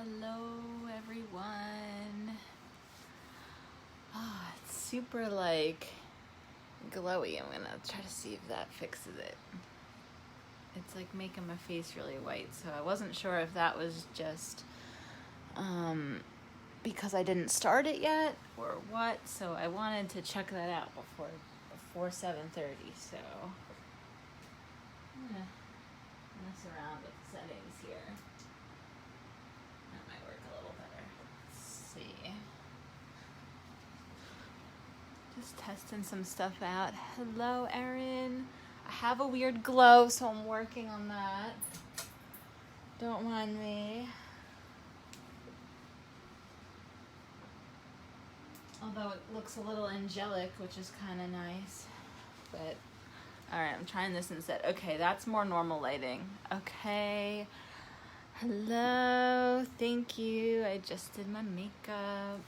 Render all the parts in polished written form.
Hello everyone. Oh, it's super like glowy. I'm gonna try to see if that fixes it. It's like making my face really white, so I wasn't sure if that was just because I didn't start it yet or what, so I wanted to check that out before 7:30. So I'm gonna mess around with the settings here. That might work a little better. Let's see. Just testing some stuff out. Hello, Erin. I have a weird glow, so I'm working on that. Don't mind me. Although it looks a little angelic, which is kind of nice. But, alright, I'm trying this instead. Okay, that's more normal lighting. Okay. Hello. Thank you. I just did my makeup.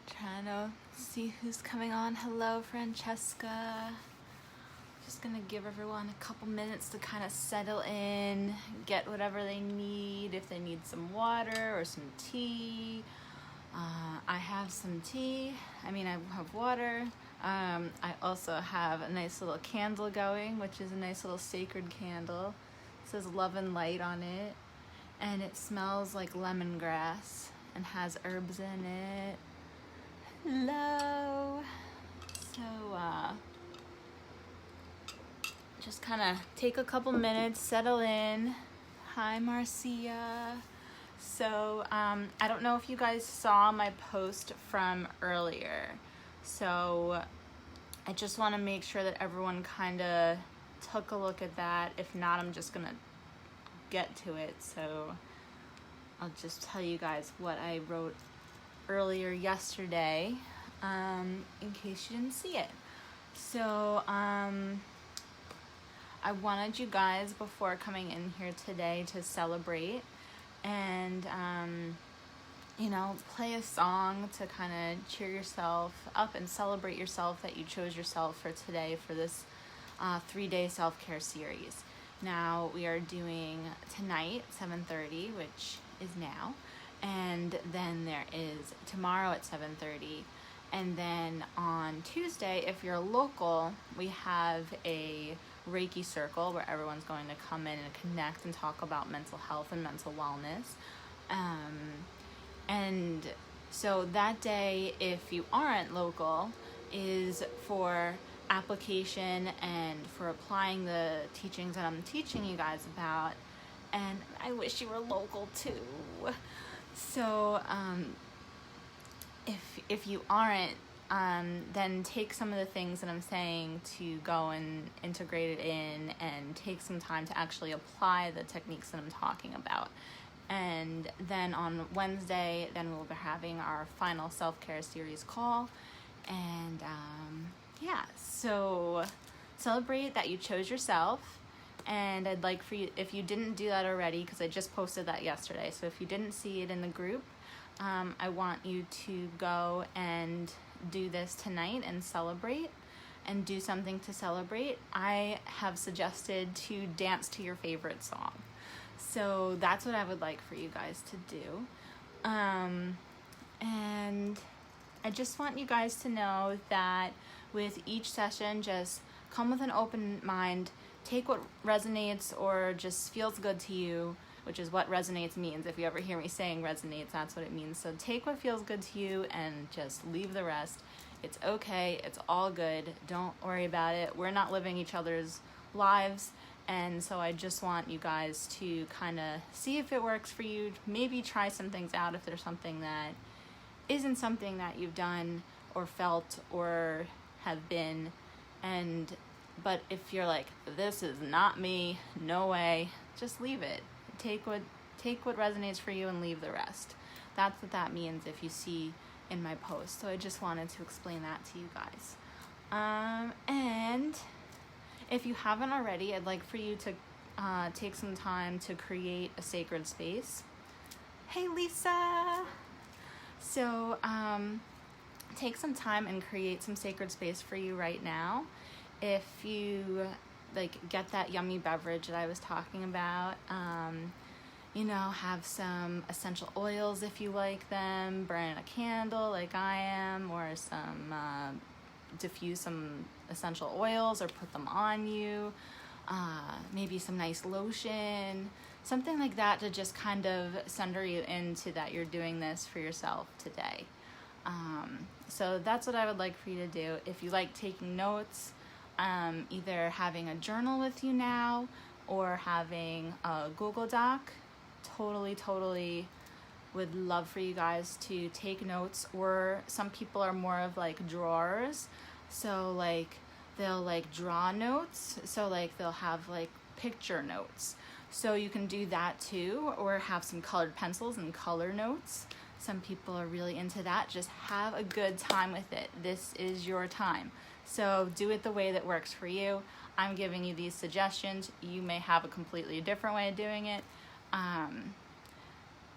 Trying to see who's coming on. Hello, Francesca. Just gonna give everyone a couple minutes to kind of settle in, get whatever they need. If they need some water or some tea, I have some tea. I have water. I also have a nice little candle going, which is a nice little sacred candle. It says love and light on it, and it smells like lemongrass and has herbs in it. Hello. So, just kind of take a couple minutes, settle in. Hi, Marcia. So, I don't know if you guys saw my post from earlier. So, I just want to make sure that everyone kind of took a look at that. If not, I'm just going to get to it. So, I'll just tell you guys what I wrote earlier yesterday, in case you didn't see it. So, I wanted you guys, before coming in here today, to celebrate and, play a song to kind of cheer yourself up and celebrate yourself that you chose yourself for today for this 3-day self-care series. Now, we are doing tonight, 7:30, which is now, and then there is tomorrow at 7:30, and then on Tuesday, if you're local, we have a Reiki circle where everyone's going to come in and connect and talk about mental health and mental wellness. And so that day, if you aren't local, is for application and for applying the teachings that I'm teaching you guys about. And I wish you were local too. So if you aren't, then take some of the things that I'm saying to go and integrate it in, and take some time to actually apply the techniques that I'm talking about. And then on Wednesday, then we'll be having our final self-care series call. And so celebrate that you chose yourself. And I'd like for you, if you didn't do that already, because I just posted that yesterday, so if you didn't see it in the group, I want you to go and do this tonight and celebrate and do something to celebrate. I have suggested to dance to your favorite song. So that's what I would like for you guys to do. And I just want you guys to know that with each session, just come with an open mind. Take what resonates or just feels good to you, which is what resonates means. If you ever hear me saying resonates, that's what it means. So take what feels good to you and just leave the rest. It's okay. It's all good. Don't worry about it. We're not living each other's lives. And so I just want you guys to kind of see if it works for you. Maybe try some things out if there's something that isn't something that you've done or felt or have been. But if you're like, this is not me, no way, just leave it. Take what resonates for you and leave the rest. That's what that means if you see in my post. So I just wanted to explain that to you guys. And if you haven't already, I'd like for you to take some time to create a sacred space. Hey, Lisa! So take some time and create some sacred space for you right now. If you like get that yummy beverage that I was talking about. You know, have some essential oils if you like them, burn a candle like I am, or some diffuse some essential oils or put them on you. Maybe some nice lotion, something like that to just kind of center you into that you're doing this for yourself today. So that's what I would like for you to do. If you like taking notes, either having a journal with you now or having a Google Doc, totally would love for you guys to take notes. Or some people are more of like drawers, so like they'll like draw notes, so like they'll have like picture notes, so you can do that too, or have some colored pencils and color notes. Some people are really into that. Just have a good time with it. This is your time, so do it the way that works for you. I'm giving you these suggestions. You may have a completely different way of doing it.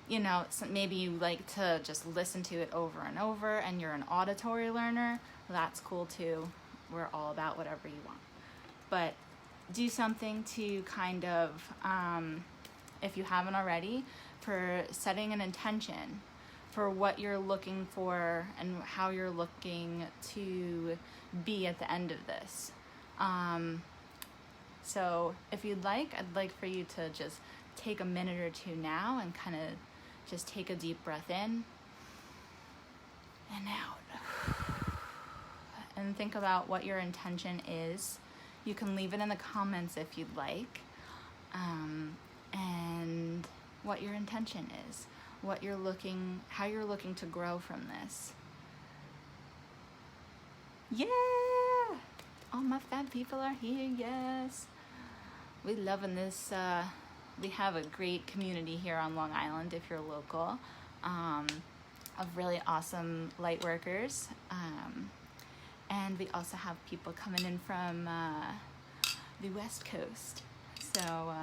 You know, so maybe you like to just listen to it over and over and you're an auditory learner. That's cool too. We're all about whatever you want. But do something to kind of, if you haven't already, for setting an intention for what you're looking for and how you're looking to be at the end of this. So if you'd like, I'd like for you to just take a minute or two now and kind of just take a deep breath in and out. And think about what your intention is. You can leave it in the comments if you'd like. And what your intention is, how you're looking to grow from this. Yeah! All my fab people are here, yes. We're loving this. We have a great community here on Long Island, if you're local, of really awesome light workers. And we also have people coming in from the West Coast. So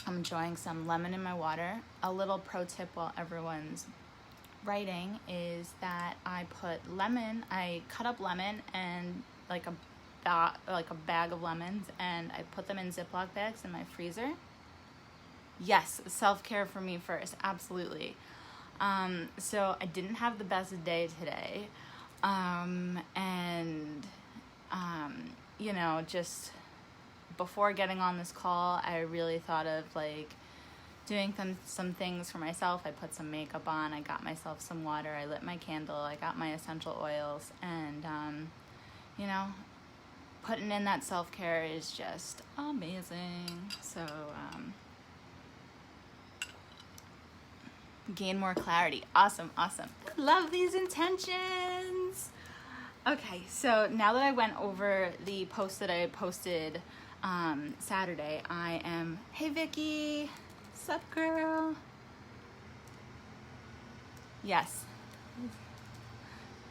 I'm enjoying some lemon in my water. A little pro tip while everyone's writing is that I cut up lemon and like a bag of lemons, and I put them in Ziploc bags in my freezer. Yes, self-care for me first, absolutely. So I didn't have the best day today. You know, just before getting on this call, I really thought of like doing some things for myself. I put some makeup on, I got myself some water, I lit my candle, I got my essential oils, and you know, putting in that self-care is just amazing. So gain more clarity. Awesome. Love these intentions. Okay, so now that I went over the post that I posted Saturday, I am, hey Vicky, sup girl? Yes.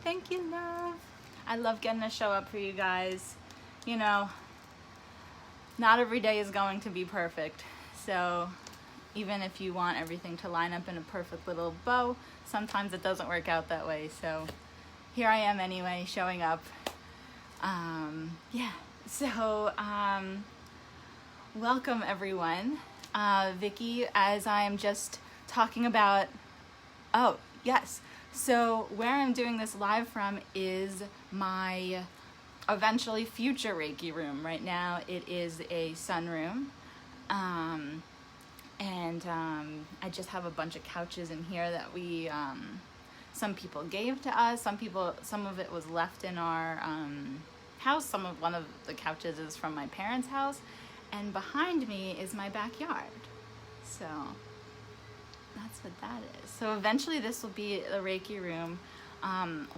Thank you, love. I love getting to show up for you guys. You know, not every day is going to be perfect. So even if you want everything to line up in a perfect little bow, sometimes it doesn't work out that way. So here I am anyway, showing up. Yeah, so welcome everyone. Vicky, as I'm just talking about, oh, yes. So where I'm doing this live from is my eventually future Reiki room. Right now it is a sunroom. I just have a bunch of couches in here that we, some people gave to us. Some of it was left in our house. One of the couches is from my parents' house. And behind me is my backyard. So that's what that is. So eventually this will be a Reiki room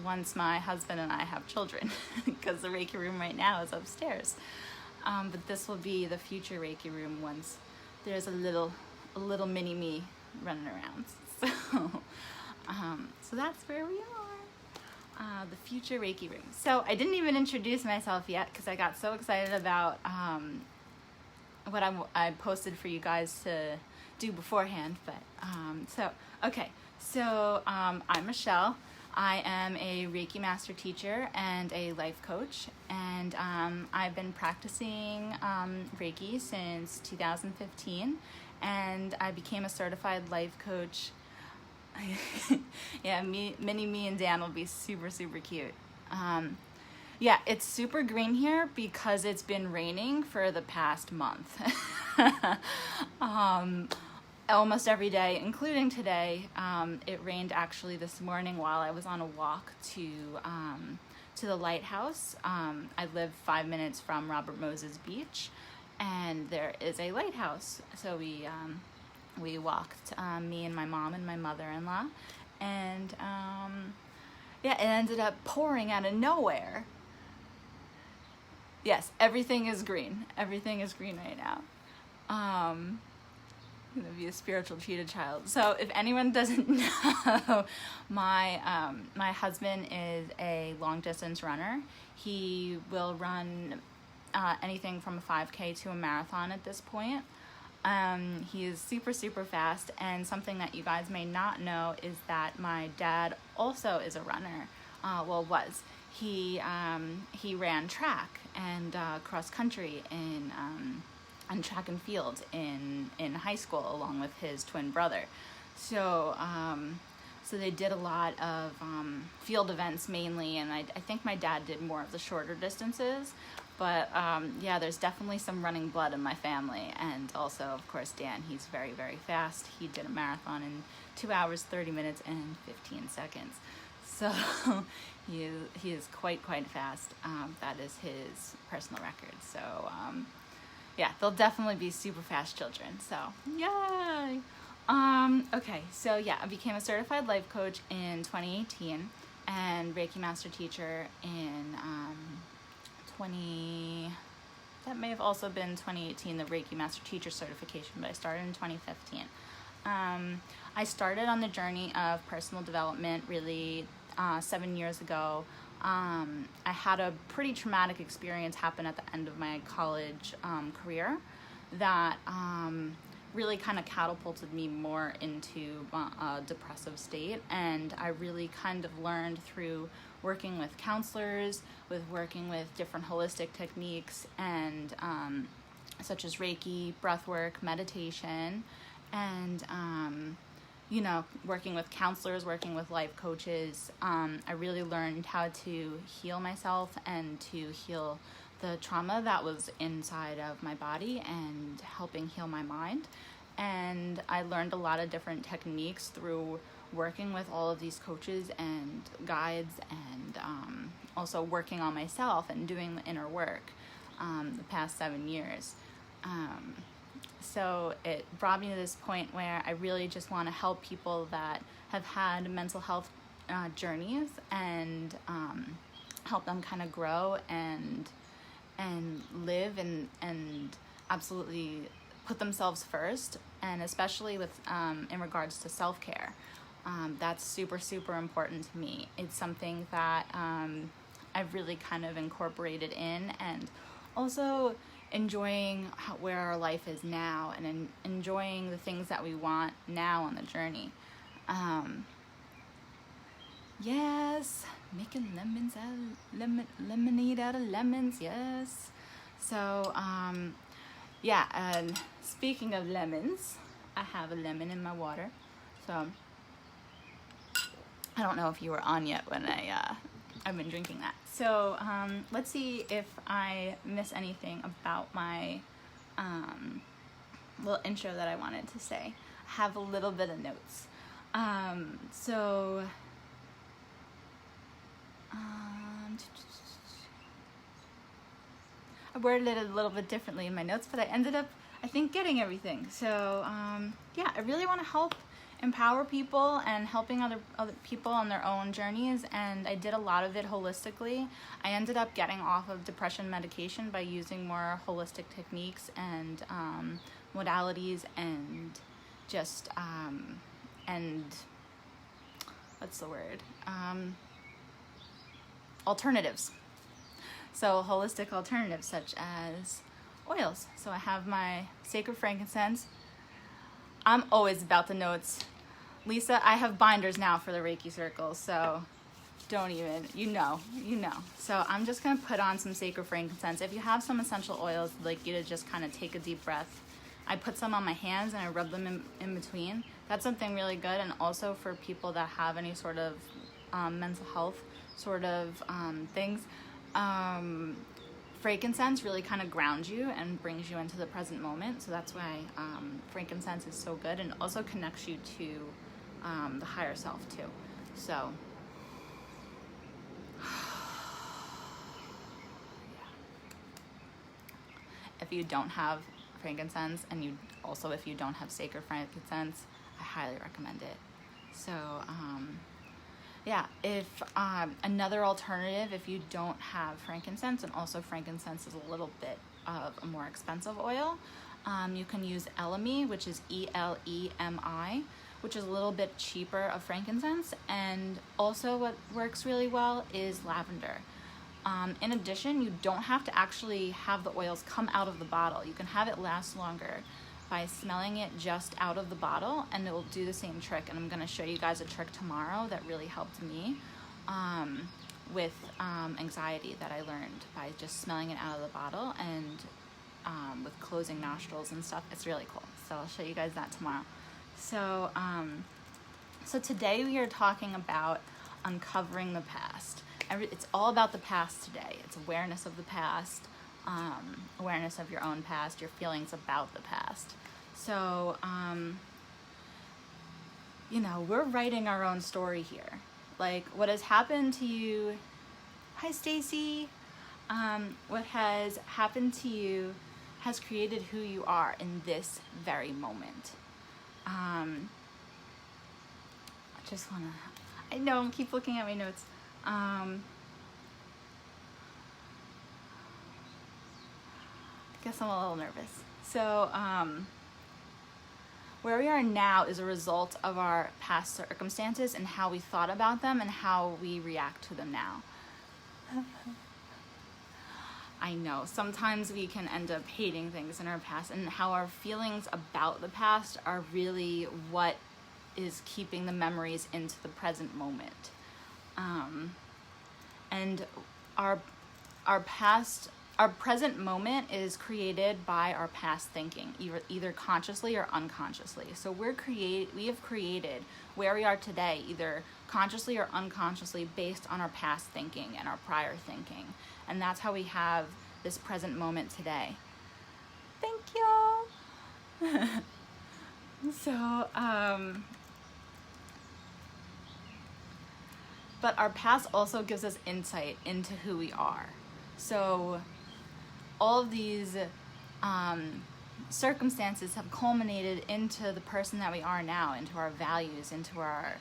once my husband and I have children, because the Reiki room right now is upstairs. But this will be the future Reiki room once there's a little mini me running around. So that's where we are, the future Reiki room. So I didn't even introduce myself yet because I got so excited about what I posted for you guys to do beforehand. But okay, so I'm Michelle. I am a Reiki master teacher and a life coach, and I've been practicing Reiki since 2015, and I became a certified life coach. Yeah, mini me and Dan will be super, super cute. Yeah, it's super green here because it's been raining for the past month. Almost every day, including today. It rained actually this morning while I was on a walk to the lighthouse. I live 5 minutes from Robert Moses Beach, and there is a lighthouse. So we walked, me and my mom and my mother-in-law, and yeah, it ended up pouring out of nowhere. Yes, everything is green. Everything is green right now. I'm gonna be a spiritual cheetah child. So if anyone doesn't know, my husband is a long distance runner. He will run anything from a 5K to a marathon at this point. He is super, super fast, and something that you guys may not know is that my dad also is a runner. Well, was. He ran track and cross country on track and field in high school along with his twin brother. So they did a lot of field events mainly, and I think my dad did more of the shorter distances. But yeah, there's definitely some running blood in my family. And also, of course, Dan, he's very, very fast. He did a marathon in 2 hours, 30 minutes, and 15 seconds. So he is quite fast. That is his personal record. So yeah, they'll definitely be super fast children. So yay! Okay, so yeah, I became a certified life coach in 2018 and Reiki master teacher in that may have also been 2018, the Reiki master teacher certification, but I started in 2015. I started on the journey of personal development really 7 years ago. I had a pretty traumatic experience happen at the end of my college career that really kind of catapulted me more into a depressive state, and I really kind of learned through working with counselors, with working with different holistic techniques, and such as Reiki, breathwork, meditation, and you know, working with counselors, working with life coaches. I really learned how to heal myself and to heal the trauma that was inside of my body and helping heal my mind. And I learned a lot of different techniques through working with all of these coaches and guides, and also working on myself and doing the inner work the past 7 years. So it brought me to this point where I really just want to help people that have had mental health journeys and help them kind of grow and live and absolutely put themselves first, and especially with in regards to self-care. That's super, super important to me. It's something that I've really kind of incorporated in, and also enjoying where our life is now and enjoying the things that we want now on the journey. Yes, making lemonade out of lemons, yes. So, yeah, and speaking of lemons, I have a lemon in my water. So, I don't know if you were on yet when I've been drinking that. So let's see if I miss anything about my little intro that I wanted to say. I have a little bit of notes. So I worded it a little bit differently in my notes, but I ended up, I think, getting everything. So yeah, I really want to help empower people and helping other people on their own journeys, and I did a lot of it holistically. I ended up getting off of depression medication by using more holistic techniques and modalities, and just and what's the word, alternatives. So holistic alternatives such as oils. So I have my sacred frankincense. I'm always about the notes. Lisa, I have binders now for the Reiki circles, so don't even, you know. So I'm just gonna put on some sacred frankincense. If you have some essential oils, I'd like you to just kind of take a deep breath. I put some on my hands and I rub them in between. That's something really good. And also for people that have any sort of mental health sort of things, frankincense really kind of grounds you and brings you into the present moment. So that's why frankincense is so good, and also connects you to the higher self too. So if you don't have frankincense, and if you don't have sacred frankincense, I highly recommend it. So yeah, if another alternative, if you don't have frankincense, and also frankincense is a little bit of a more expensive oil, you can use elemi, which is ELEMI, which is a little bit cheaper of frankincense. And also what works really well is lavender. In addition, you don't have to actually have the oils come out of the bottle. You can have it last longer by smelling it just out of the bottle, and it will do the same trick. And I'm going to show you guys a trick tomorrow that really helped me with anxiety, that I learned by just smelling it out of the bottle, and with closing nostrils and stuff. It's really cool. So I'll show you guys that tomorrow. So so today we are talking about uncovering the past. It's all about the past today. It's awareness of the past, awareness of your own past, your feelings about the past. So, you know, we're writing our own story here. Like, what has happened to you, hi Stacy, what has happened to you has created who you are in this very moment. I just wanna, I know I keep looking at my notes. I guess I'm a little nervous. So, where we are now is a result of our past circumstances and how we thought about them and how we react to them now. I know, sometimes we can end up hating things in our past, and how our feelings about the past are really what is keeping the memories into the present moment. And our present moment is created by our past thinking, either consciously or unconsciously. So we have created where we are today, either consciously or unconsciously, based on our past thinking and our prior thinking. And that's how we have this present moment today. Thank you. So, but our past also gives us insight into who we are. So all of these circumstances have culminated into the person that we are now, into our values, into our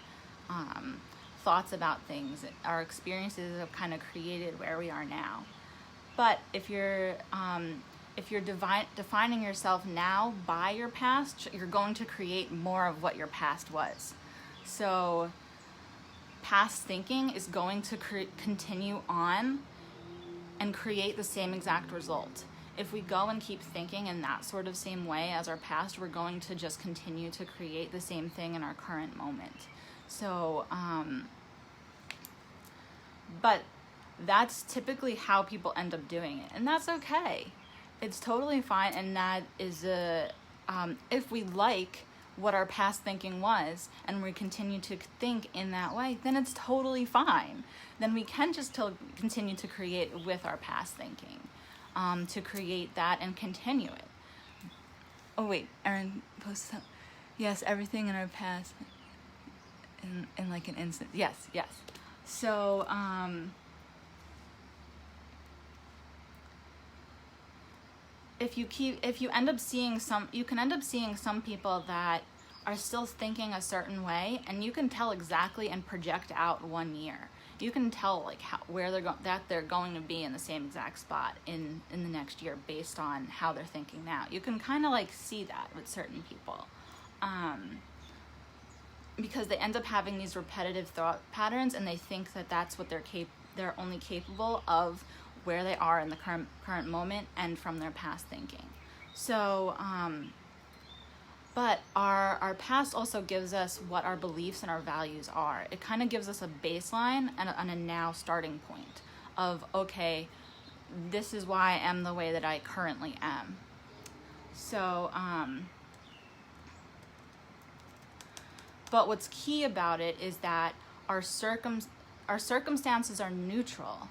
thoughts about things. Our experiences have kind of created where we are now. But if you're defining yourself now by your past, you're going to create more of what your past was. So past thinking is going to continue on and create the same exact result. If we go and keep thinking in that sort of same way as our past, we're going to just continue to create the same thing in our current moment. So, but that's typically how people end up doing it, and that's okay. It's totally fine, and that is if we like what our past thinking was and we continue to think in that way, then it's totally fine. Then we can just continue to create with our past thinking, to create that and continue it. Oh wait, Erin posted something. Yes, everything in our past in like an instant. Yes. So you can end up seeing some people that are still thinking a certain way, and you can tell exactly and project out 1 year. You can tell like where they're going to be in the same exact spot in the next year based on how they're thinking now. You can kind of like see that with certain people, because they end up having these repetitive thought patterns, and they think that that's what they're only capable of, where they are in the current moment and from their past thinking. So But our past also gives us what our beliefs and our values are. It kind of gives us a baseline and a now starting point of, okay, this is why I am the way that I currently am. So, but what's key about it is that our circumstances are neutral,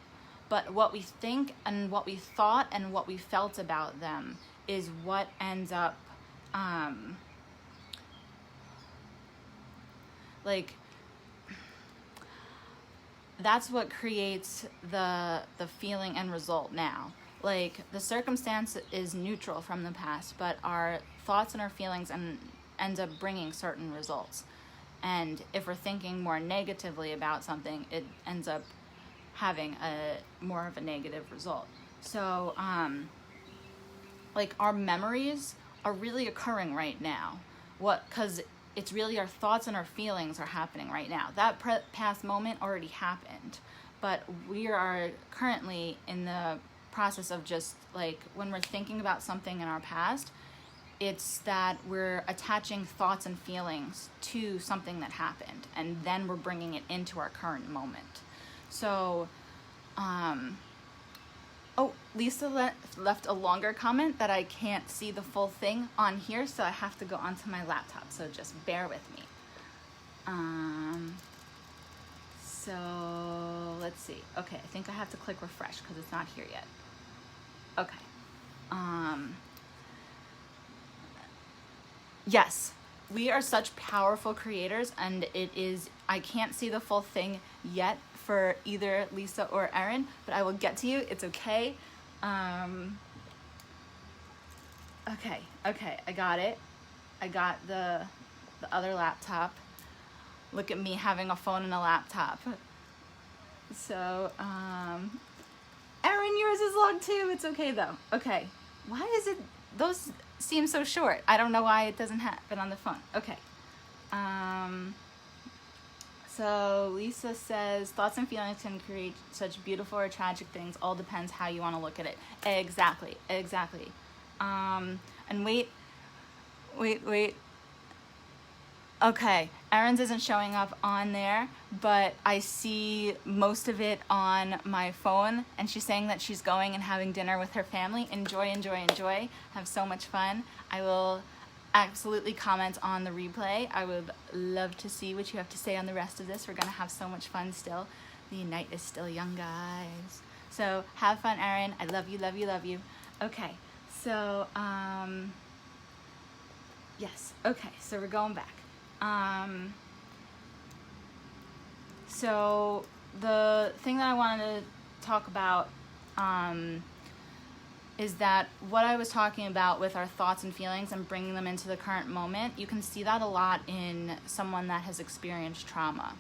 but what we think and what we thought and what we felt about them is what ends up like, that's what creates the feeling and result now. Like, the circumstance is neutral from the past, but our thoughts and our feelings ends up bringing certain results. And if we're thinking more negatively about something, it ends up having more of a negative result. So, like, our memories are really occurring right now. Because it's really our thoughts and our feelings are happening right now. That past moment already happened, but we are currently in the process of just, like, when we're thinking about something in our past, it's that we're attaching thoughts and feelings to something that happened, and then we're bringing it into our current moment. So, oh, Lisa left a longer comment that I can't see the full thing on here, so I have to go onto my laptop, so just bear with me. So let's see. Okay, I think I have to click refresh because it's not here yet. Okay. Yes, we are such powerful creators, and I can't see the full thing yet for either Lisa or Erin, but I will get to you. It's okay. Okay, I got it. I got the other laptop. Look at me having a phone and a laptop. So, Erin, yours is long too. It's okay though. Okay. Why is it, those seem so short? I don't know why it doesn't happen on the phone. Okay. So Lisa says, thoughts and feelings can create such beautiful or tragic things. All depends how you want to look at it. Exactly. And wait. Okay, Erin's isn't showing up on there, but I see most of it on my phone, and she's saying that she's going and having dinner with her family. Enjoy. Have so much fun. I will absolutely comment on the replay. I would love to see what you have to say on the rest of this. We're gonna have so much fun still. The night is still young, guys. So have fun, Erin. I love you. Okay, so, yes, okay, so we're going back. So the thing that I wanted to talk about is that what I was talking about with our thoughts and feelings and bringing them into the current moment, you can see that a lot in someone that has experienced trauma.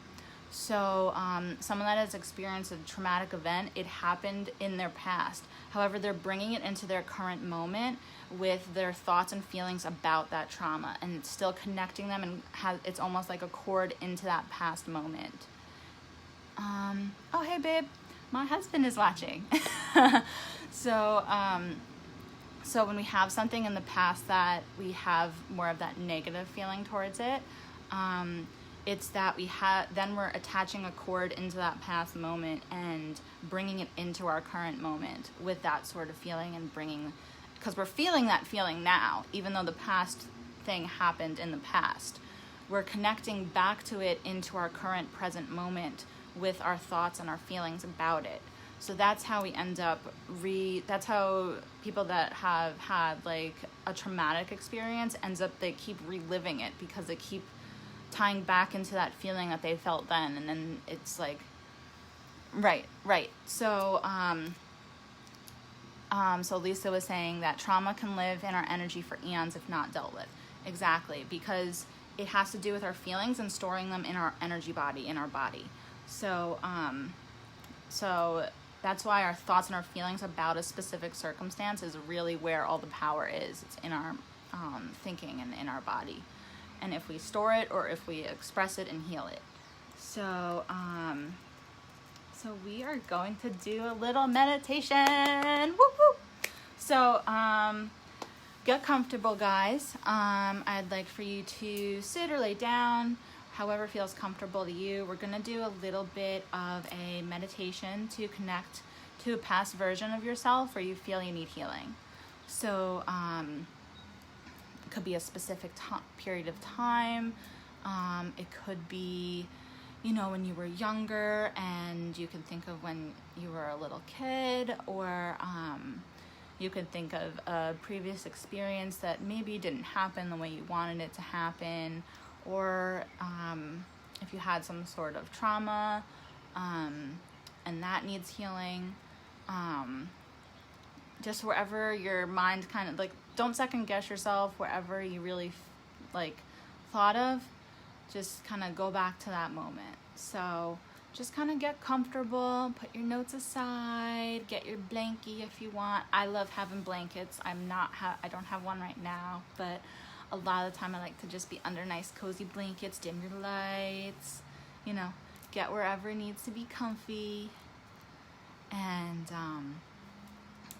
So someone that has experienced a traumatic event, it happened in their past. However, they're bringing it into their current moment with their thoughts and feelings about that trauma, and still connecting them, and it's almost like a cord into that past moment. Oh, hey babe, my husband is watching. So when we have something in the past that we have more of that negative feeling towards it, it's that then we're attaching a cord into that past moment and bringing it into our current moment with that sort of feeling, and because we're feeling that feeling now, even though the past thing happened in the past. We're connecting back to it into our current present moment with our thoughts and our feelings about it. So that's how we end up, that's how people that have had like a traumatic experience they keep reliving it, because they keep tying back into that feeling that they felt then, and then it's like, right. So, so Lisa was saying that trauma can live in our energy for eons if not dealt with. Exactly, because it has to do with our feelings and storing them in our energy body, in our body. So, so that's why our thoughts and our feelings about a specific circumstance is really where all the power is. It's in our thinking and in our body. And if we store it, or if we express it and heal it. So, so we are going to do a little meditation. Woo woo. So, get comfortable, guys. I'd like for you to sit or lay down, however feels comfortable to you. We're gonna do a little bit of a meditation to connect to a past version of yourself where you feel you need healing. So it could be a specific period of time. It could be, you know, when you were younger and you can think of when you were a little kid, or you could think of a previous experience that maybe didn't happen the way you wanted it to happen, or if you had some sort of trauma and that needs healing. Just wherever your mind kind of like, don't second guess yourself, wherever you really like thought of, just kind of go back to that moment. So just kind of get comfortable, put your notes aside, get your blankie if you want. I love having blankets. I don't have one right now, but a lot of the time I like to just be under nice cozy blankets, dim your lights, you know, get wherever needs to be comfy. And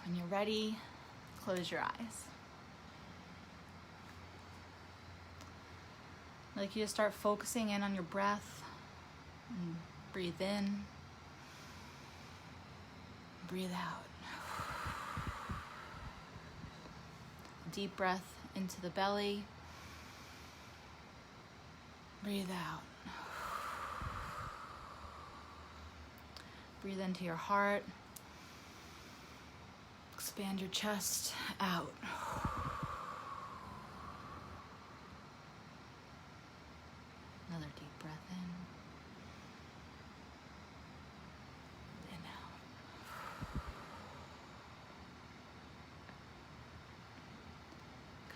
when you're ready, close your eyes. I'd like you to start focusing in on your breath. And breathe in, breathe out. Deep breath into the belly. Breathe out. Breathe into your heart. Expand your chest out. Another deep breath in. And out.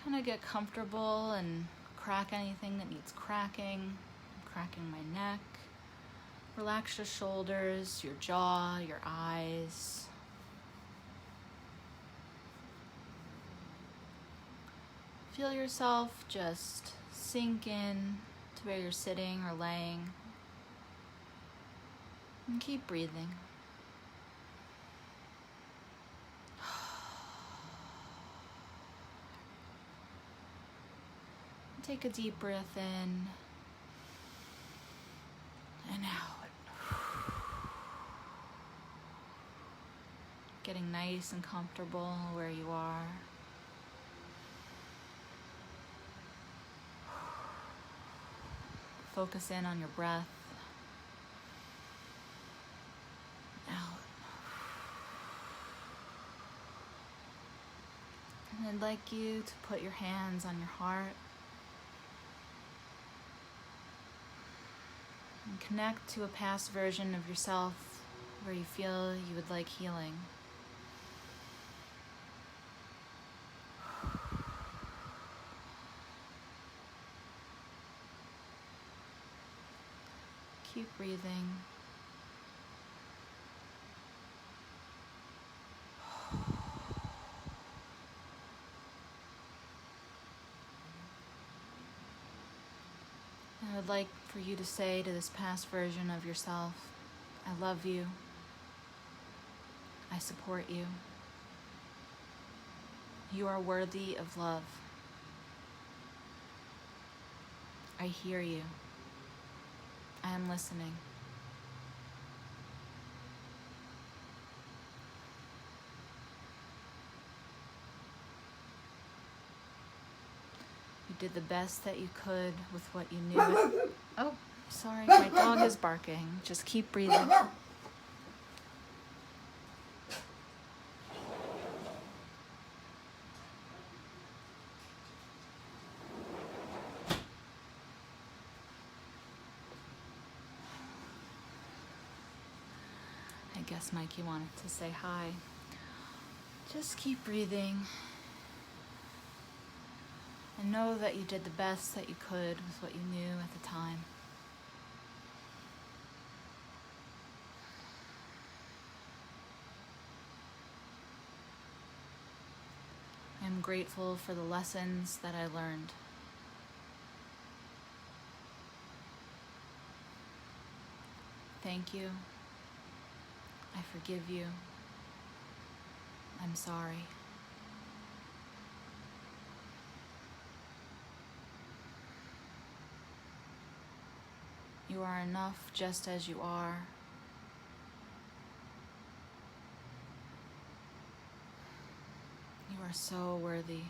Kind of get comfortable and crack anything that needs cracking. I'm cracking my neck. Relax your shoulders, your jaw, your eyes. Feel yourself just sink in to where you're sitting or laying. And keep breathing. Take a deep breath in and out. Getting nice and comfortable where you are. Focus in on your breath. Out. And I'd like you to put your hands on your heart and connect to a past version of yourself where you feel you would like healing. Keep breathing. I would like for you to say to this past version of yourself, I love you. I support you. You are worthy of love. I hear you. I am listening. You did the best that you could with what you knew. Oh, sorry, my dog is barking. Just keep breathing. I guess Mikey wanted to say hi. Just keep breathing. And know that you did the best that you could with what you knew at the time. I'm grateful for the lessons that I learned. Thank you. I forgive you. I'm sorry. You are enough just as you are. You are so worthy.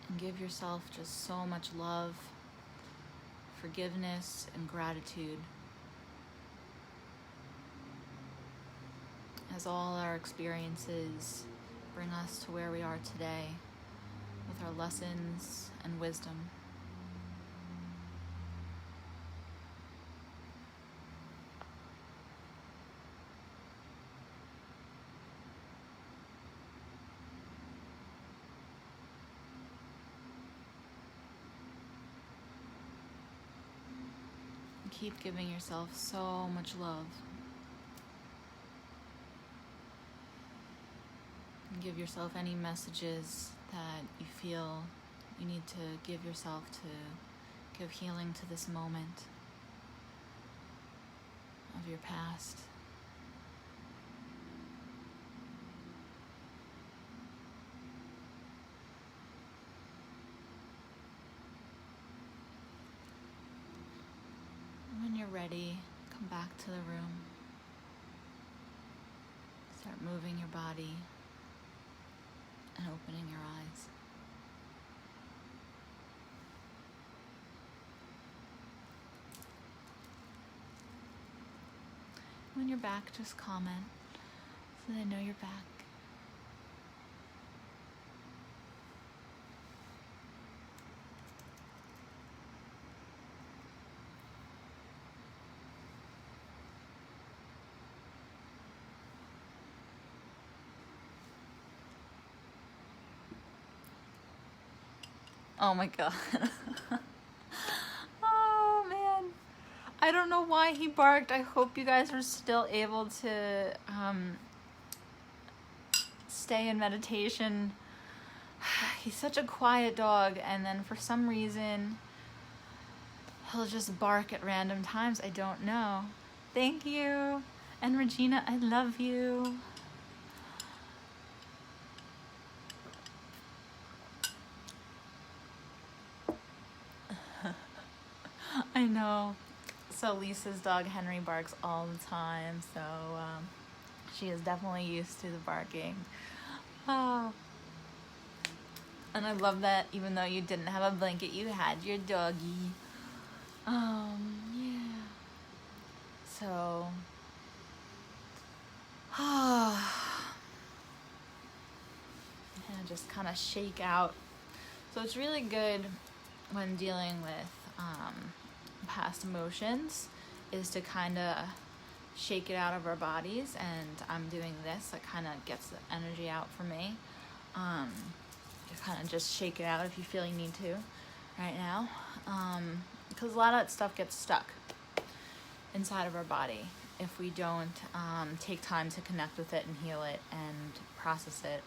And give yourself just so much love, forgiveness, and gratitude, as all our experiences bring us to where we are today with our lessons and wisdom. And keep giving yourself so much love. And give yourself any messages that you feel you need to give yourself to give healing to this moment of your past. When you're ready, come back to the room. Start moving your body and opening your eyes. When you're back, just comment so they know you're back. Oh my God. Oh man. I don't know why he barked. I hope you guys are still able to stay in meditation. He's such a quiet dog, and then for some reason he'll just bark at random times. I don't know. Thank you. And Regina, I love you. I know. So Lisa's dog Henry barks all the time, so she is definitely used to the barking. Oh. And I love that even though you didn't have a blanket, you had your doggy. Yeah. So, and just kind of shake out. So it's really good when dealing with past emotions is to kind of shake it out of our bodies, and I'm doing this. It kind of gets the energy out for me. You kind of just shake it out if you feel you need to right now, because a lot of that stuff gets stuck inside of our body if we don't take time to connect with it and heal it and process it.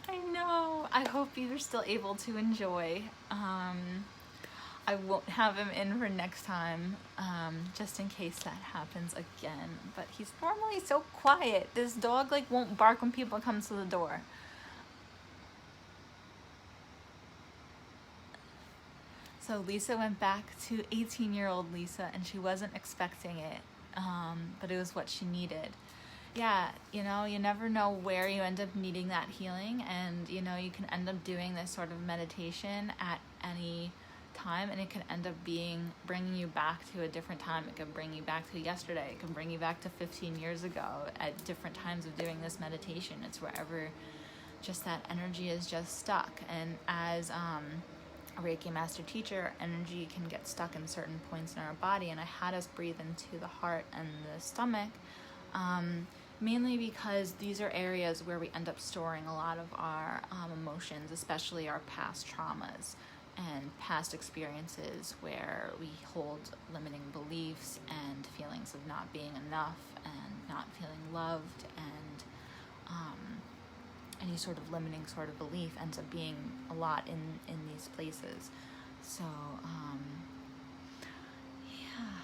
I know. I hope you're still able to enjoy. I won't have him in for next time, just in case that happens again. But he's normally so quiet. This dog won't bark when people come to the door. So Lisa went back to 18-year-old Lisa, and she wasn't expecting it, but it was what she needed. Yeah, you never know where you end up needing that healing, and you can end up doing this sort of meditation at any time, and it can end up bringing you back to a different time. It can bring you back to yesterday. It can bring you back to 15 years ago at different times of doing this meditation. It's wherever just that energy is just stuck. And as a Reiki master teacher, energy can get stuck in certain points in our body, and I had us breathe into the heart and the stomach, mainly because these are areas where we end up storing a lot of our emotions, especially our past traumas and past experiences where we hold limiting beliefs and feelings of not being enough and not feeling loved, and any sort of limiting sort of belief ends up being a lot in these places. So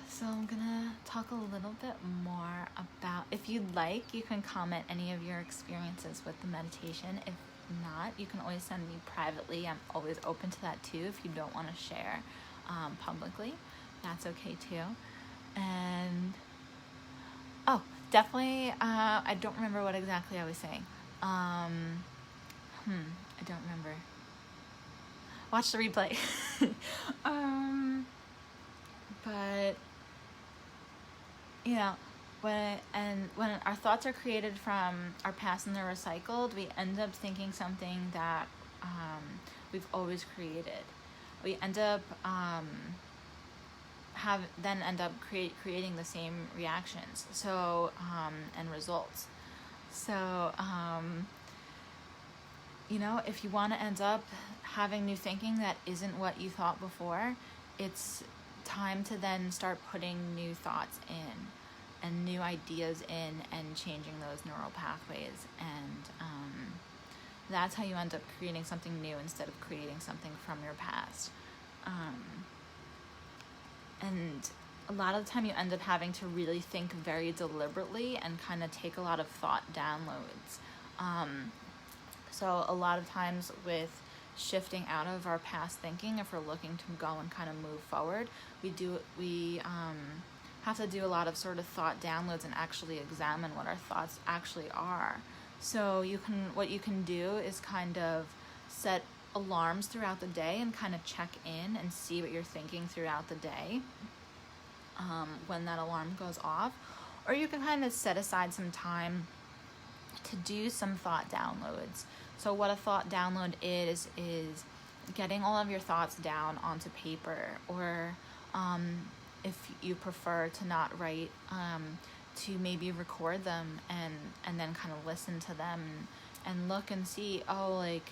So I'm gonna talk a little bit more about, if you'd like, you can comment any of your experiences with the meditation. If not, you can always send me privately. I'm always open to that too. If you don't want to share publicly, that's okay too. And oh, definitely, I don't remember what exactly I was saying. I don't remember. Watch the replay. But you know, when our thoughts are created from our past and they're recycled, we end up thinking something that we've always created. We end up creating the same reactions, so and results. So you know, if you want to end up having new thinking that isn't what you thought before, it's time to then start putting new thoughts in and new ideas in and changing those neural pathways, and that's how you end up creating something new instead of creating something from your past. And a lot of the time you end up having to really think very deliberately and kind of take a lot of thought downloads. So a lot of times with shifting out of our past thinking, if we're looking to go and kind of move forward, we have to do a lot of sort of thought downloads and actually examine what our thoughts actually are. So what you can do is kind of set alarms throughout the day and kind of check in and see what you're thinking throughout the day when that alarm goes off. Or you can kind of set aside some time to do some thought downloads. So what a thought download is getting all of your thoughts down onto paper, or if you prefer to not write, to maybe record them and then kind of listen to them and look and see, oh, like,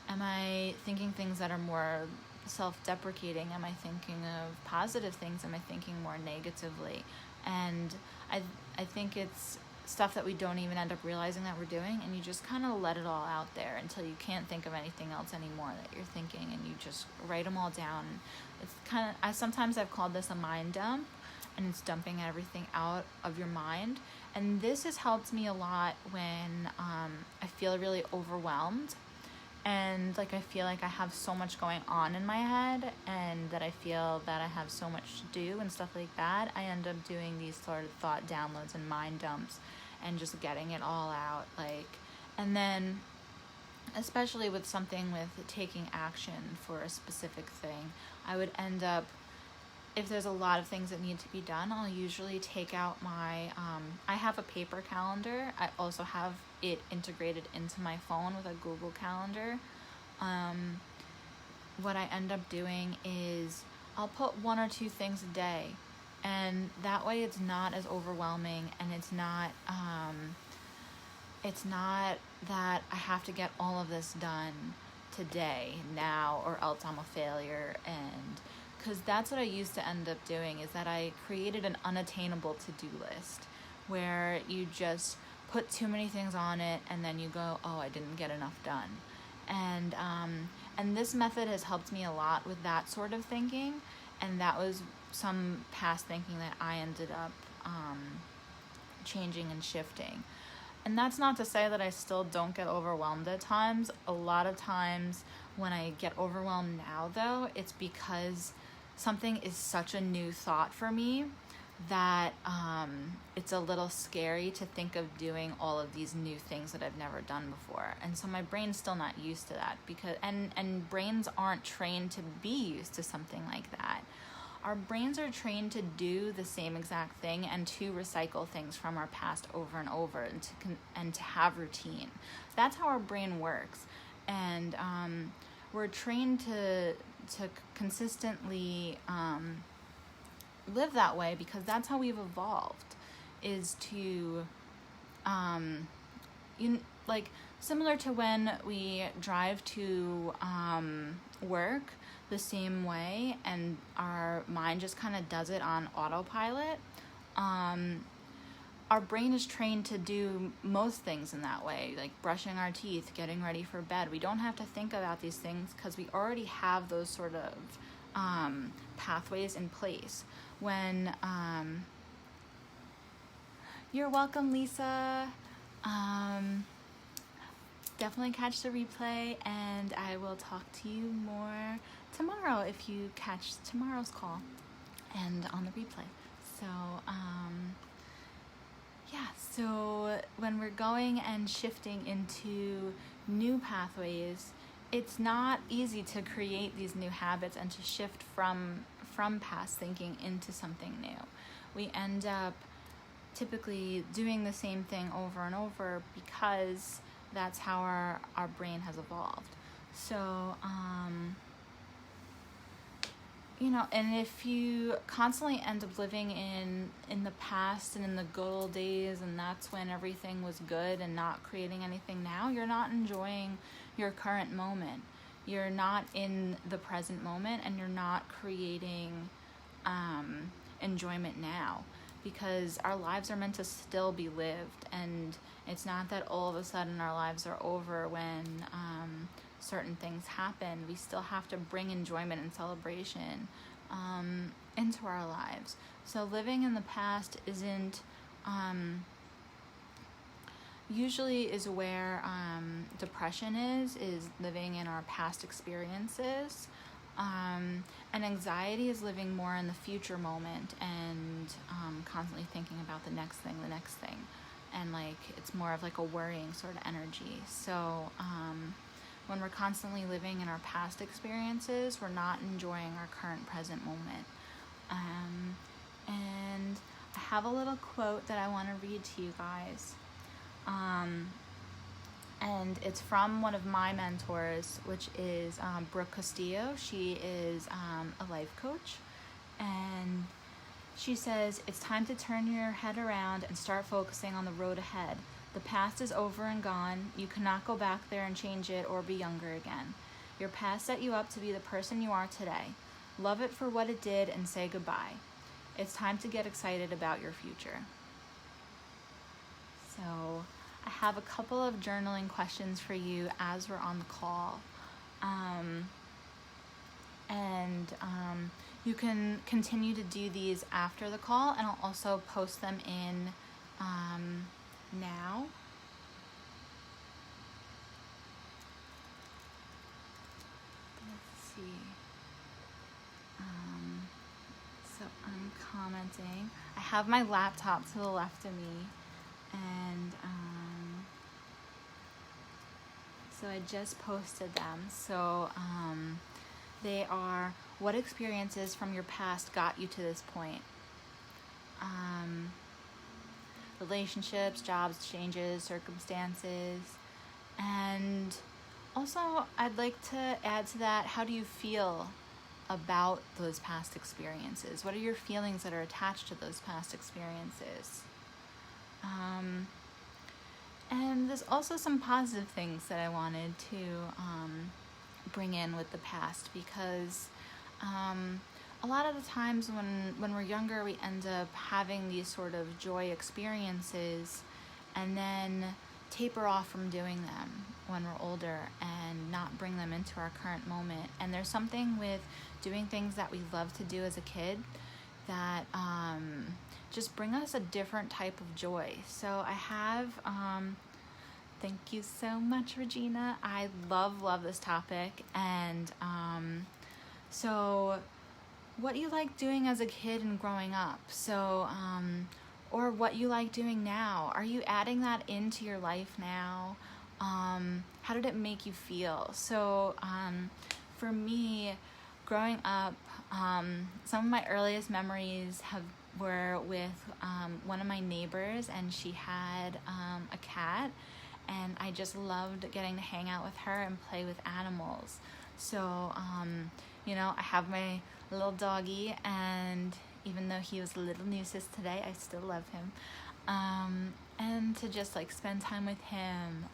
am I thinking things that are more self-deprecating? Am I thinking of positive things? Am I thinking more negatively? And I think it's stuff that we don't even end up realizing that we're doing, and you just kind of let it all out there until you can't think of anything else anymore that you're thinking, and you just write them all down. It's kind of, sometimes I've called this a mind dump, and it's dumping everything out of your mind. And this has helped me a lot when I feel really overwhelmed, and like I feel like I have so much going on in my head, and that I feel that I have so much to do and stuff like that. I end up doing these sort of thought downloads and mind dumps and just getting it all out, like, and then especially with something with taking action for a specific thing, I would end up, if there's a lot of things that need to be done, I'll usually take out my, I have a paper calendar. I also have it integrated into my phone with a Google Calendar. What I end up doing is I'll put 1 or 2 things a day, and that way it's not as overwhelming, and it's not that I have to get all of this done today, now, or else I'm a failure. And because that's what I used to end up doing, is that I created an unattainable to-do list where you just put too many things on it, and then you go, oh, I didn't get enough done. And this method has helped me a lot with that sort of thinking, and that was some past thinking that I ended up changing and shifting. And that's not to say that I still don't get overwhelmed at times. A lot of times when I get overwhelmed now, though, it's because something is such a new thought for me that it's a little scary to think of doing all of these new things that I've never done before. And so my brain's still not used to that, because and brains aren't trained to be used to something like that. Our brains are trained to do the same exact thing and to recycle things from our past over and over, and to have routine. That's how our brain works. And we're trained to consistently live that way, because that's how we've evolved, is to like, similar to when we drive to work the same way, and our mind just kind of does it on autopilot. our brain is trained to do most things in that way, like brushing our teeth, getting ready for bed. We don't have to think about these things because we already have those sort of pathways in place. When you're welcome, Lisa. Definitely catch the replay, and I will talk to you more tomorrow if you catch tomorrow's call and on the replay. So yeah, so when we're going and shifting into new pathways, it's not easy to create these new habits and to shift from past thinking into something new. We end up typically doing the same thing over and over because that's how our brain has evolved. So, you know, and if you constantly end up living in the past and in the good old days, and that's when everything was good, and not creating anything now, you're not enjoying your current moment. You're not in the present moment, and you're not creating enjoyment now, because our lives are meant to still be lived. And it's not that all of a sudden our lives are over when certain things happen. We still have to bring enjoyment and celebration into our lives. So living in the past isn't usually is where depression is living in our past experiences. And anxiety is living more in the future moment and constantly thinking about the next thing. And like, it's more of like a worrying sort of energy. So when we're constantly living in our past experiences, we're not enjoying our current present moment. And I have a little quote that I want to read to you guys. And it's from one of my mentors, which is Brooke Castillo. She is a life coach. And she says, "It's time to turn your head around and start focusing on the road ahead. The past is over and gone. You cannot go back there and change it or be younger again. Your past set you up to be the person you are today. Love it for what it did and say goodbye. It's time to get excited about your future." So I have a couple of journaling questions for you as we're on the call. You can continue to do these after the call, and I'll also post them in now. Let's see. So I'm commenting. I have my laptop to the left of me, and so I just posted them. So they are, what experiences from your past got you to this point? Relationships, jobs, changes, circumstances. And also, I'd like to add to that, how do you feel about those past experiences? What are your feelings that are attached to those past experiences? And there's also some positive things that I wanted to bring in with the past, because a lot of the times when we're younger, we end up having these sort of joy experiences and then taper off from doing them when we're older and not bring them into our current moment. And there's something with doing things that we love to do as a kid that just bring us a different type of joy. So I have, thank you so much, Regina. I love this topic. And so what you like doing as a kid and growing up. So, or what you like doing now. Are you adding that into your life now? How did it make you feel? So for me, growing up, some of my earliest memories were with one of my neighbors, and she had a cat, and I just loved getting to hang out with her and play with animals. So, I have my little doggy, and even though he was a little nuisance today, I still love him. And to just like spend time with him.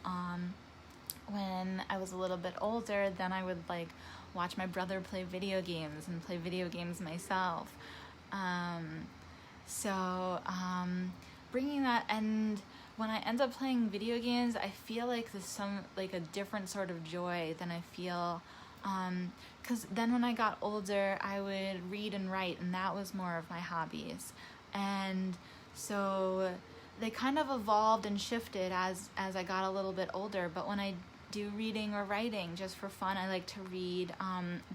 When I was a little bit older, then I would like watch my brother play video games and play video games myself. bringing that, and when I end up playing video games, I feel like there's a different sort of joy than I feel, because then when I got older, I would read and write, and that was more of my hobbies. And so they kind of evolved and shifted as I got a little bit older. But when I do reading or writing just for fun, I like to read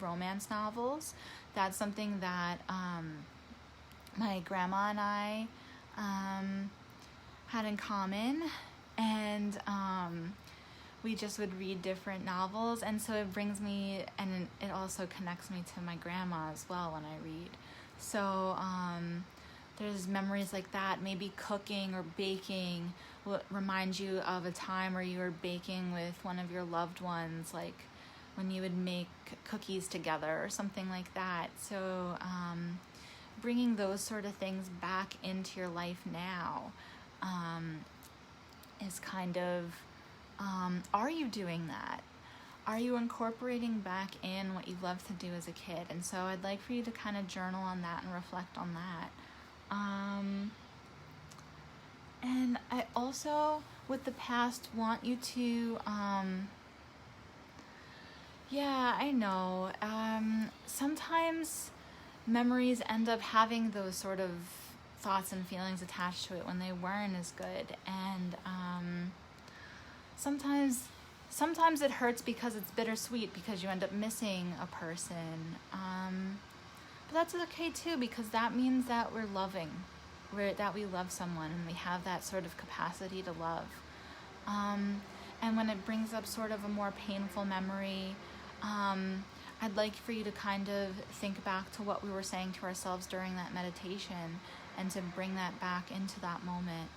romance novels. That's something that my grandma and I had in common, and we just would read different novels, and so it brings me, and it also connects me to my grandma as well when I read. So there's memories like that. Maybe cooking or baking will remind you of a time where you were baking with one of your loved ones, like when you would make cookies together or something like that. So bringing those sort of things back into your life now is kind of, are you doing that? Are you incorporating back in what you loved to do as a kid? And so I'd like for you to kind of journal on that and reflect on that. And I also, with the past, want you to, yeah, I know, sometimes memories end up having those sort of thoughts and feelings attached to it when they weren't as good. And sometimes it hurts because it's bittersweet, because you end up missing a person. But that's okay too, because that means that we're loving, that we love someone, and we have that sort of capacity to love. And when it brings up sort of a more painful memory, I'd like for you to kind of think back to what we were saying to ourselves during that meditation, and to bring that back into that moment,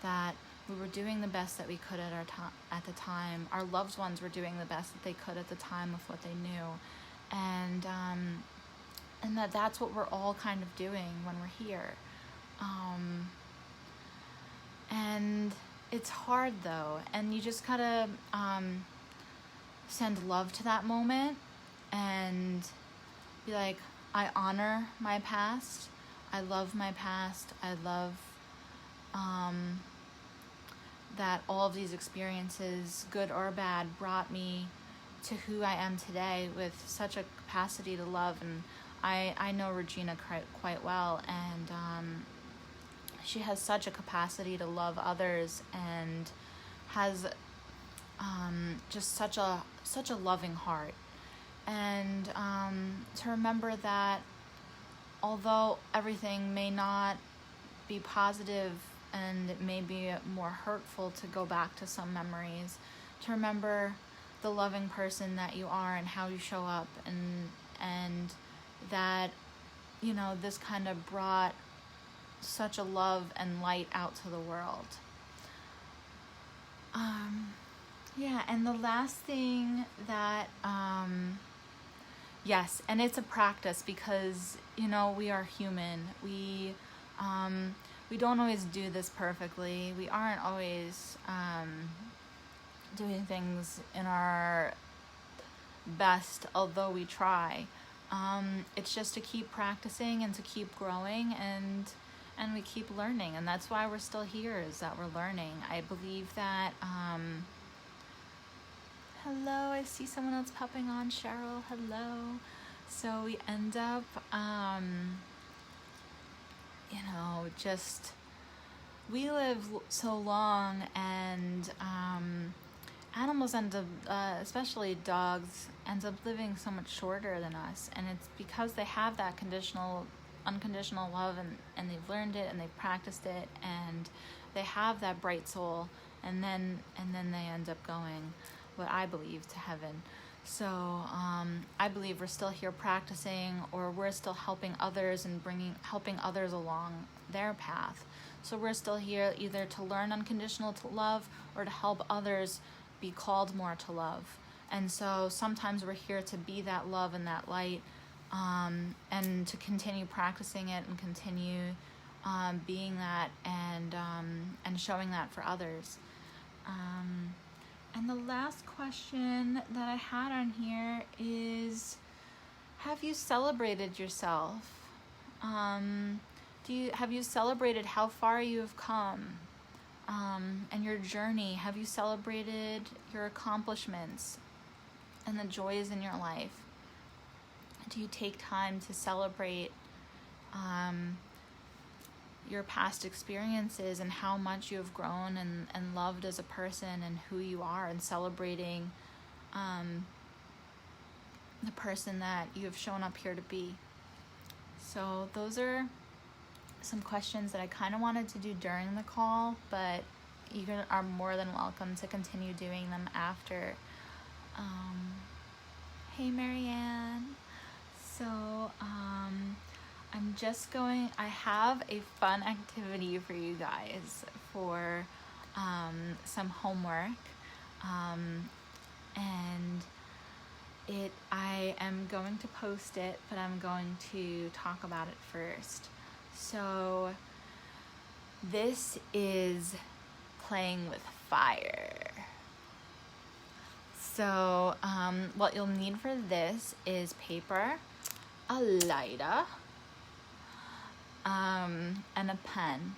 that we were doing the best that we could at the time. Our loved ones were doing the best that they could at the time with what they knew. And that's what we're all kind of doing when we're here. And it's hard though, and you just gotta send love to that moment and be like, I honor my past, I love my past, I love that all of these experiences, good or bad, brought me to who I am today with such a capacity to love. And I know Regina quite well, and she has such a capacity to love others, and has just such a loving heart. And to remember that although everything may not be positive, and it may be more hurtful to go back to some memories, to remember the loving person that you are and how you show up, and that, you know, this kind of brought such a love and light out to the world. Yeah, and the last thing that, yes, and it's a practice, because, you know, we are human. We don't always do this perfectly. We aren't always doing things in our best, although we try. It's just to keep practicing and to keep growing, and we keep learning, and that's why we're still here, is that we're learning. I believe that, hello, I see someone else popping on, Cheryl, hello. So we end up, you know, just, we live so long, and animals end up, especially dogs, ends up living so much shorter than us, and it's because they have that unconditional love, and they've learned it, and they've practiced it, and they have that bright soul, and then they end up going, what I believe, to heaven. So I believe we're still here practicing, or we're still helping others and helping others along their path. So we're still here either to learn unconditional love, or to help others be called more to love. And so sometimes we're here to be that love and that light, and to continue practicing it, and continue being that, and showing that for others. And the last question that I had on here is, have you celebrated yourself? Have you celebrated how far you have come and your journey? Have you celebrated your accomplishments and the joys in your life? Do you take time to celebrate your past experiences and how much you have grown and loved as a person and who you are, and celebrating the person that you have shown up here to be? So those are some questions that I kind of wanted to do during the call, but you are more than welcome to continue doing them after. Hey Marianne. So I have a fun activity for you guys for some homework, and I am going to post it, but I'm going to talk about it first. So this is playing with fire. So what you'll need for this is paper, a lighter, and a pen,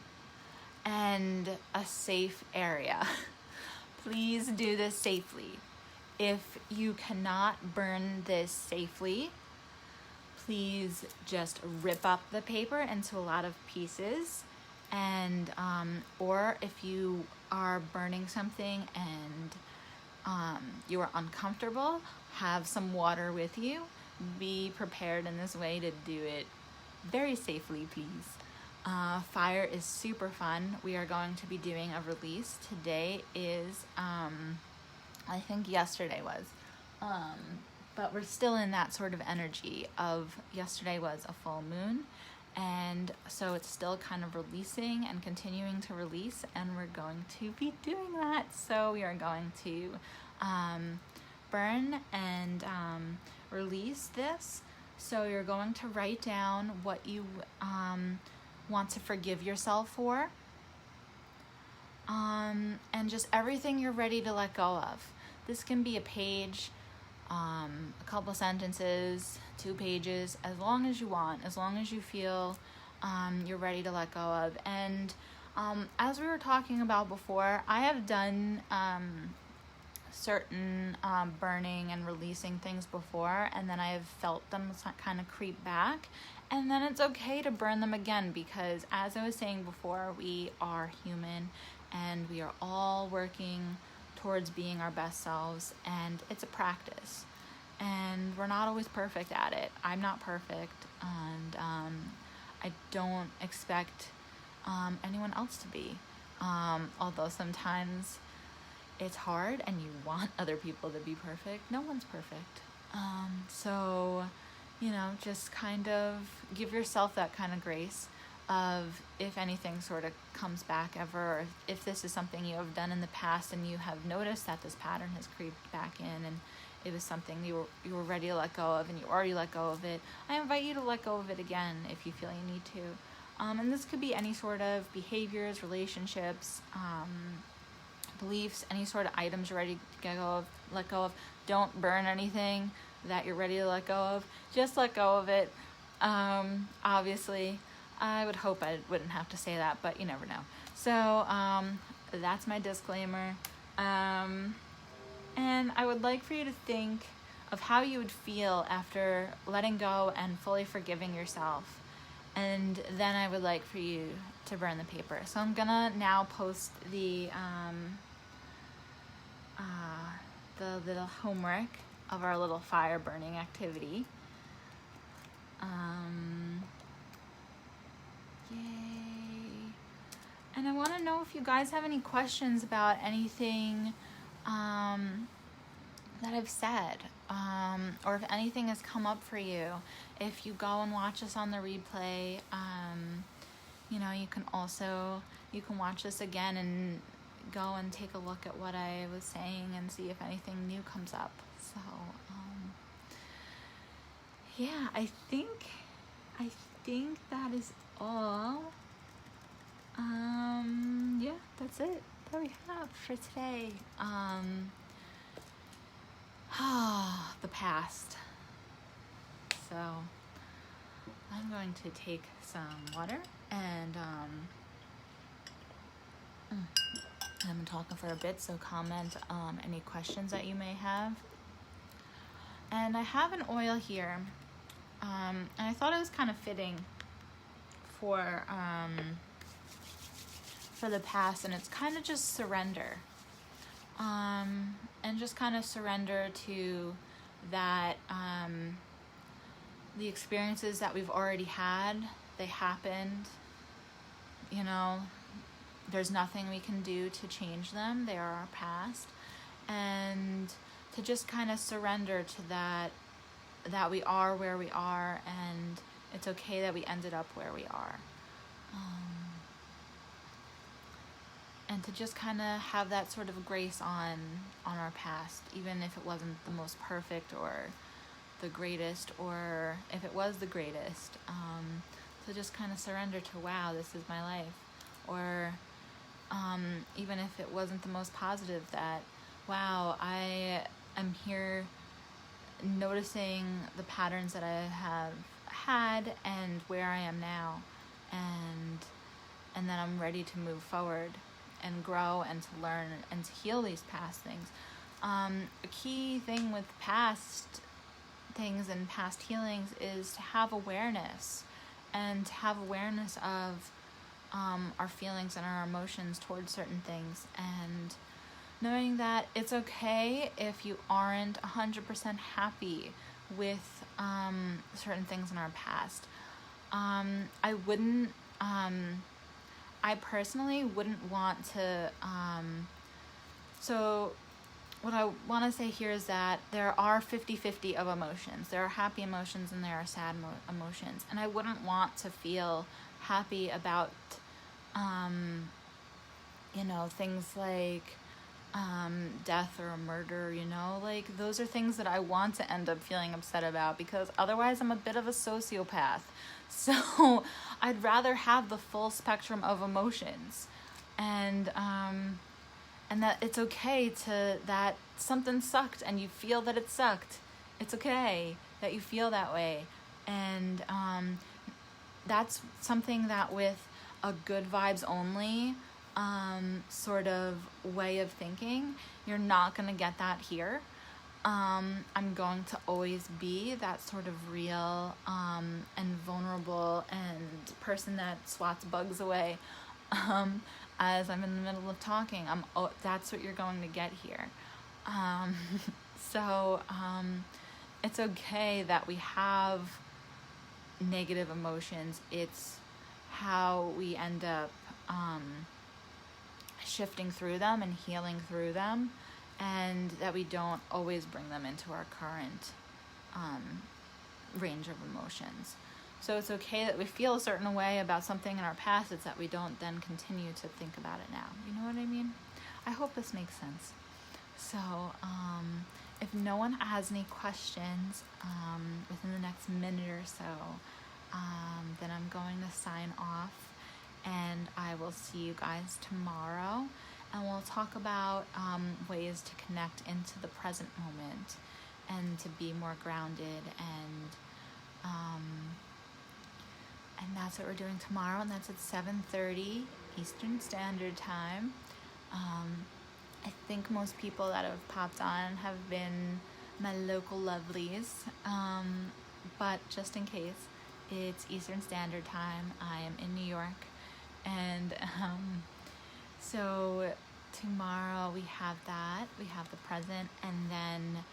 and a safe area. Please do this safely. If you cannot burn this safely, please just rip up the paper into a lot of pieces, and or if you are burning something and you are uncomfortable, have some water with you. Be prepared in this way to do it very safely, please. Fire is super fun. We are going to be doing a release. Today is, I think yesterday was, but we're still in that sort of energy of yesterday was a full moon, and so it's still kind of releasing and continuing to release, and we're going to be doing that. So we are going to burn and release this. So you're going to write down what you want to forgive yourself for, and just everything you're ready to let go of. This can be a page, a couple sentences, 2 pages, as long as you want, as long as you feel you're ready to let go of. And as we were talking about before, I have done certain burning and releasing things before, and then I have felt them kind of creep back, and then it's okay to burn them again, because as I was saying before, we are human and we are all working towards being our best selves, and it's a practice, and we're not always perfect at it. I'm not perfect, and I don't expect anyone else to be, although sometimes it's hard and you want other people to be perfect. No one's perfect. So, just kind of give yourself that kind of grace of, if anything sort of comes back ever, or if this is something you have done in the past and you have noticed that this pattern has creeped back in and it was something you were ready to let go of and you already let go of it, I invite you to let go of it again if you feel you need to. And this could be any sort of behaviors, relationships, beliefs, any sort of items you're ready to let go of. Don't burn anything that you're ready to let go of. Just let go of it. Obviously, I would hope I wouldn't have to say that, but you never know. So that's my disclaimer. And I would like for you to think of how you would feel after letting go and fully forgiving yourself. And then I would like for you to burn the paper. So I'm gonna now post the little homework of our little fire burning activity. Yay. And I want to know if you guys have any questions about anything that I've said, or if anything has come up for you. If you go and watch us on the replay, you can watch this again and go and take a look at what I was saying and see if anything new comes up. So, yeah, I think that is all. Yeah, that's it that we have for today. The past. So I'm going to take some water And I've been talking for a bit, so comment any questions that you may have. And I have an oil here, and I thought it was kind of fitting for the past, and it's kind of just surrender, and just kind of surrender to that, the experiences that we've already had. They happened, you know, there's nothing we can do to change them. They are our past. And to just kind of surrender to that we are where we are, and it's okay that we ended up where we are. And to just kind of have that sort of grace on our past, even if it wasn't the most perfect or the greatest, or if it was the greatest. So just kind of surrender to, wow, this is my life. Or even if it wasn't the most positive, that, wow, I am here noticing the patterns that I have had and where I am now, and then I'm ready to move forward and grow and to learn and to heal these past things. A key thing with past things and past healings is to have awareness, and to have awareness of our feelings and our emotions towards certain things, and knowing that it's okay if you aren't 100% happy with certain things in our past. I personally wouldn't want to, so what I want to say here is that there are 50-50 of emotions. There are happy emotions and there are sad emotions. And I wouldn't want to feel happy about, you know, things like death or murder, you know, like those are things that I want to end up feeling upset about, because otherwise I'm a bit of a sociopath. So I'd rather have the full spectrum of emotions, and that it's okay to, that something sucked and you feel that it sucked. It's okay that you feel that way. And that's something that with a good vibes only sort of way of thinking, you're not going to get that here. I'm going to always be that sort of real and vulnerable and person that swats bugs away as I'm in the middle of talking. That's what you're going to get here. So it's okay that we have negative emotions. It's how we end up shifting through them and healing through them, and that we don't always bring them into our current range of emotions. So it's okay that we feel a certain way about something in our past. It's that we don't then continue to think about it now. You know what I mean? I hope this makes sense. So if no one has any questions within the next minute or so, then I'm going to sign off, and I will see you guys tomorrow. And we'll talk about ways to connect into the present moment and to be more grounded, and that's what we're doing tomorrow, and that's at 7:30 Eastern Standard Time. I think most people that have popped on have been my local lovelies, but just in case, it's Eastern Standard Time. I am in New York, and so tomorrow we have that, we have the present, and then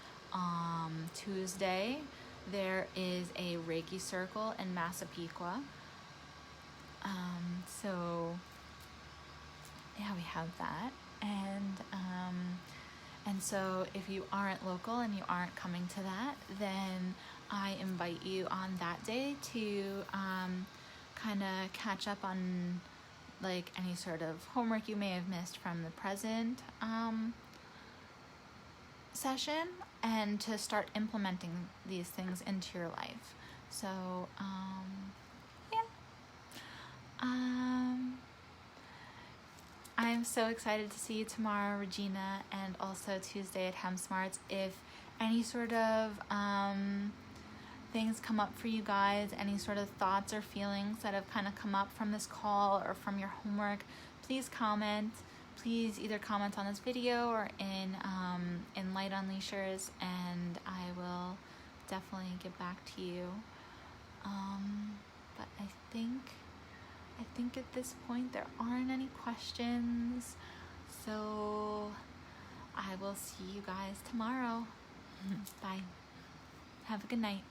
Tuesday there is a Reiki circle in Massapequa. So yeah, we have that, and so if you aren't local and you aren't coming to that, then I invite you on that day to kind of catch up on like any sort of homework you may have missed from the present session, and to start implementing these things into your life. So yeah, I'm so excited to see you tomorrow, Regina, and also Tuesday at Hem Smarts. If any sort of things come up for you guys, any sort of thoughts or feelings that have kind of come up from this call or from your homework, please comment. Please either comment on this video or in Light Unleashers, and I will definitely get back to you. But I think at this point there aren't any questions, so I will see you guys tomorrow. Bye. Have a good night.